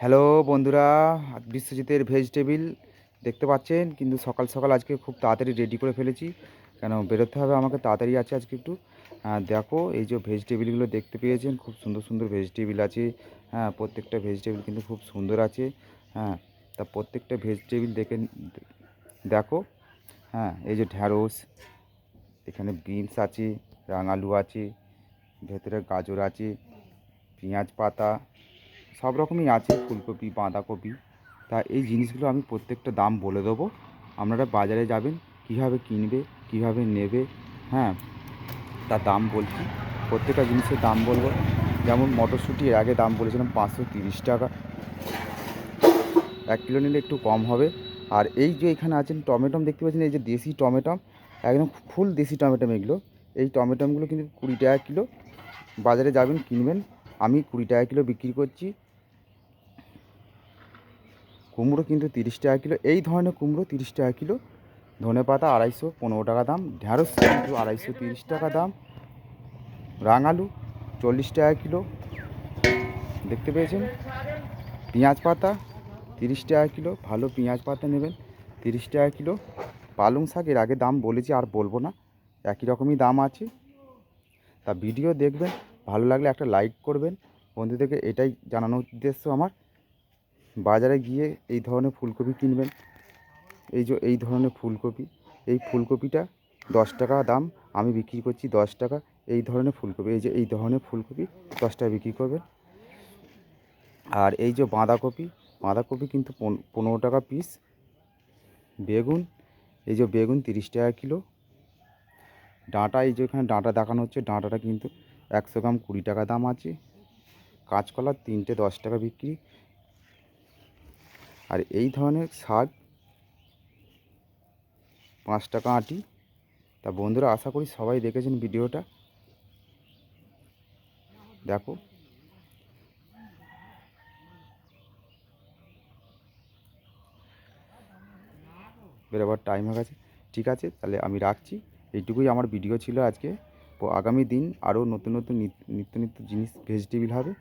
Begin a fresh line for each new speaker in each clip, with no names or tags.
Hello বন্ধুরা, বিশ্বজিতের vegetable দেখতে পাচ্ছেন, কিন্তু সকাল সকাল আজকে খুব তাড়াতাড়ি রেডি করে ফেলেছি, কেন বেরোতে হবে আমাকে, তাড়াতাড়ি আছে আজকে একটু। দেখো এই যে ভেজিটেবিলগুলো দেখতে পেয়েছেন, খুব সুন্দর সুন্দর ভেজিটেবিল আছে। হ্যাঁ, প্রত্যেকটা ভেজিটেবিল কিন্তু খুব সুন্দর আছে। হ্যাঁ, তা প্রত্যেকটা ভেজিটেবিল দেখো। হ্যাঁ, এই যে ঢ্যাঁড়স, এখানে বিনস আছে, রাঙালু আছে, ভেতরে গাজর আছে, পেঁয়াজ পাতা, সব রকমই আছে, ফুলকপি, বাঁধাকপি। তা এই জিনিসগুলো আমি প্রত্যেকটা দাম বলে দেবো। আপনারা বাজারে যাবেন, কীভাবে কিনবে, কীভাবে নেবে। হ্যাঁ, তার দাম বলছি, প্রত্যেকটা জিনিসের দাম বলবো। যেমন মটরশুঁটি এর আগে দাম বলেছিলাম 530 টাকা, 1 কিলো নিলে একটু কম হবে। আর এই যে এখানে আছেন টমেটম দেখতে পাচ্ছেন, এই যে দেশি টমেটম, একদম ফুল দেশি টমেটম এগুলো। এই টমেটমগুলো কিন্তু 20 টাকা কিলো। বাজারে যাবেন, কিনবেন। আমি 20 টাকা কিলো বিক্রি করছি। কুমড়ো কিন্তু 30 টাকা কিলো, এই ধরনের কুমড়ো 30 টাকা কিলো। ধনেপাতা 215 টাকা দাম, ঢ্যাঁড়স কিন্তু 230 টাকা দাম, রাঙালু 40 টাকা কিলো দেখতে পেয়েছেন। পেঁয়াজ পাতা 30 টাকা কিলো, ভালো পেঁয়াজ পাতা নেবেন, 30 টাকা কিলো। পালং শাক এর আগে দাম বলেছি, আর বলবো না, একই রকমই দাম আছে। তা ভিডিও দেখবেন, ভালো লাগলে একটা লাইক করবেন। বন্ধুদেরকে এটাই জানানোর উদ্দেশ্য আমার। বাজারে গিয়ে এই ধরনের ফুলকপি কিনবেন, এই ধরনের ফুলকপি, এই ফুলকপিটা 10 টাকা দাম, আমি বিক্রি করছি 10 টাকা। এই ধরনের ফুলকপি, এই ধরনের ফুলকপি 10 টাকা বিক্রি করবেন। আর এই যে বাঁধাকপি, বাঁধাকপি কিন্তু 15 টাকা পিস। বেগুন, এই যে বেগুন 30 টাকা কিলো। ডাঁটা, এই যে এখানে ডাঁটা দেখানো হচ্ছে, ডাঁটাটা কিন্তু 100 গ্রাম 20 টাকা দাম আছে। কাঁচকলা 3টে 10 টাকা বিক্রি। আর এই ধরনের শাক 5 টাকা আঁটি। তা বন্ধুরা, আশা করি সবাই দেখেছেন ভিডিওটা। দেখো, বেরোবার টাইম হয়ে গেছে। ঠিক আছে, তাহলে আমি রাখছি। এইটুকুই আমার ভিডিও ছিল আজকে। আগামী দিন আরও নতুন নতুন নিত্য নিত্য জিনিস ভেজিটেবিল হবে,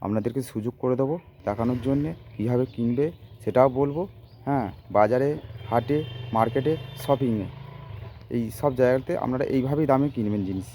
আপনাদেরকে সুযোগ করে দেবো দেখানোর জন্যে। কীভাবে কিনবে সেটাও বলবো। হ্যাঁ, বাজারে, হাটে, মার্কেটে, শপিংয়ে, এই সব জায়গাতে আপনারা এইভাবেই দামে কিনবেন জিনিস।